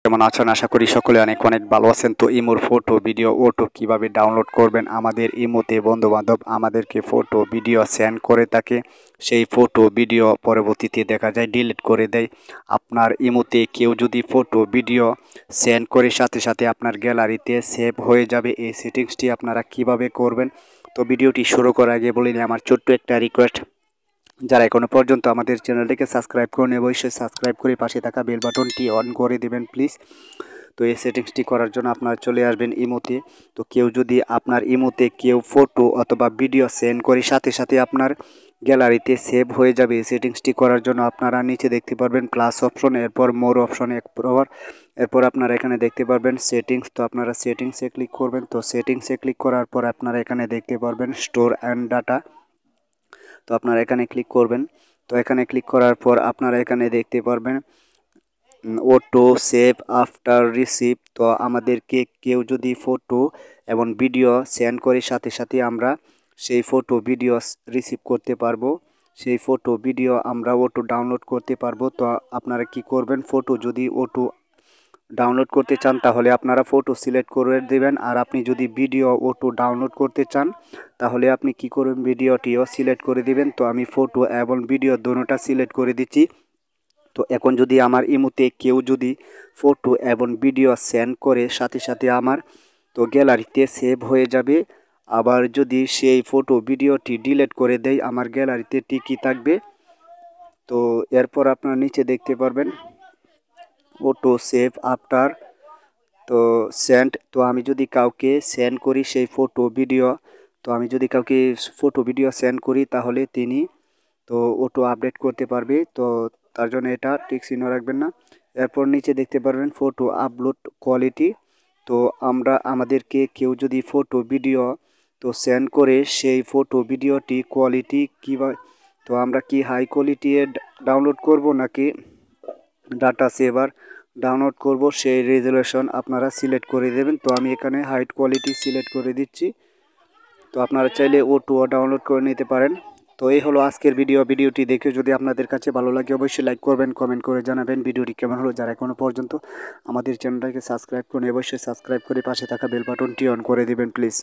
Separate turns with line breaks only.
কেমন আছেন? আশা করি সকলে অনেক অনেক ভালো আছেন। তো ইমোর ফটো ভিডিও অটো কিভাবে ডাউনলোড করবেন, আমাদের ইমোতে বন্ধুবান্ধব আমাদেরকে ফটো ভিডিও সেন্ড করে থাকে, সেই ফটো ভিডিও পরবর্তীতে দেখা যায় ডিলিট করে দেয়। আপনার ইমোতে কেউ যদি ফটো ভিডিও সেন্ড করে সাথে সাথে আপনার গ্যালারিতে সেভ হয়ে যাবে। এই সেটিংসটি আপনারা কিভাবে করবেন, তো ভিডিওটি শুরু করার আগে বলে নিই আমার ছোট্ট একটা রিকোয়েস্ট, যারা এখনো পর্যন্ত আমাদের চ্যানেলটিকে সাবস্ক্রাইব করেন অবশ্যই সাবস্ক্রাইব করে পাশে থাকা বেল বাটনটি অন করে দিবেন প্লিজ। তো এই সেটিংসটি করার জন্য আপনারা চলে আসবেন ইমোতে। তো কেউ যদি আপনার ইমোতে কেউ ফটো অথবা ভিডিও সেন্ড করে সাথে সাথে আপনার গ্যালারিতে সেভ হয়ে যাবে, এই সেটিংসটি করার জন্য আপনারা নিচে দেখতে পারবেন প্লাস অপশন, এরপর মোর অপশন, এরপর আপনারা এখানে দেখতে পারবেন সেটিংস। তো আপনারা সেটিংসে ক্লিক করবেন। তো সেটিংসে ক্লিক করার পর আপনারা এখানে দেখতে পারবেন স্টোর অ্যান্ড ডাটা। তো আপনারা এখানে ক্লিক করবেন। তো এখানে ক্লিক করার পর আপনারা এখানে দেখতে পারবেন অটো সেভ আফটার রিসিভ। তো আমাদেরকে কেউ যদি ফটো এবং ভিডিও সেন্ড করে সাথে সাথে আমরা সেই ফটো ভিডিও রিসিভ করতে পারবো, সেই ফটো ভিডিও আমরা অটো ডাউনলোড করতে পারবো। তো আপনারা কি করবেন, ফটো যদি অটো ডাউনলোড করতে চান তাহলে আপনারা ফটো সিলেক্ট করে দেবেন, আর আপনি যদি ভিডিও অটো ডাউনলোড করতে চান তাহলে আপনি কি করবেন, ভিডিওটিও সিলেক্ট করে দিবেন। তো আমি ফটো এবং ভিডিও দুটোটা সিলেক্ট করে দিচ্ছি। তো এখন যদি আমার ইমোতে কেউ যদি ফটো এবং ভিডিও সেন্ড করে সাথে সাথে আমার তো গ্যালারিতে সেভ হয়ে যাবে। আবার যদি সেই ফটো ভিডিওটি ডিলিট করে দেয় আমার গ্যালারিতে টিকি থাকবে। তো এরপর আপনারা নিচে দেখতে পারবেন অটো সেভ আফটার তো সেন্ড। তো আমি যদি কাউকে সেন্ড করি সেই ফটো ভিডিও, তো আমি যদি কাউকে ফটো ভিডিও সেন্ড করি তাহলে তিনি তো অটো আপডেট করতে পারবে। তো তার জন্য এটা টিক চিহ্ন রাখবেন না। এরপর নিচে দেখতে পারবেন ফটো আপলোড কোয়ালিটি। তো আমাদেরকে কেউ যদি ফটো ভিডিও তো সেন্ড করে সেই ফটো ভিডিওটি কোয়ালিটি কীভাবে, তো আমরা কি হাই কোয়ালিটি ডাউনলোড করব নাকি ডাটা সেভার ডাউনলোড করব, সেই রেজুলেশন আপনারা সিলেক্ট করে দেবেন। তো আমি এখানে হাই কোয়ালিটি সিলেক্ট করে দিচ্ছি। তো আপনারা চাইলে অটোও ডাউনলোড করে নিতে পারেন। তো এই হলো আজকের ভিডিওটি দেখে যদি আপনাদের কাছে ভালো লাগে অবশ্যই লাইক করবেন, কমেন্ট করে জানাবেন ভিডিওটি কেমন হলো। যারা এখনও পর্যন্ত আমাদের চ্যানেলটাকে সাবস্ক্রাইব করুন অবশ্যই সাবস্ক্রাইব করে পাশে থাকা বেল বাটনটি অন করে দিবেন প্লিজ।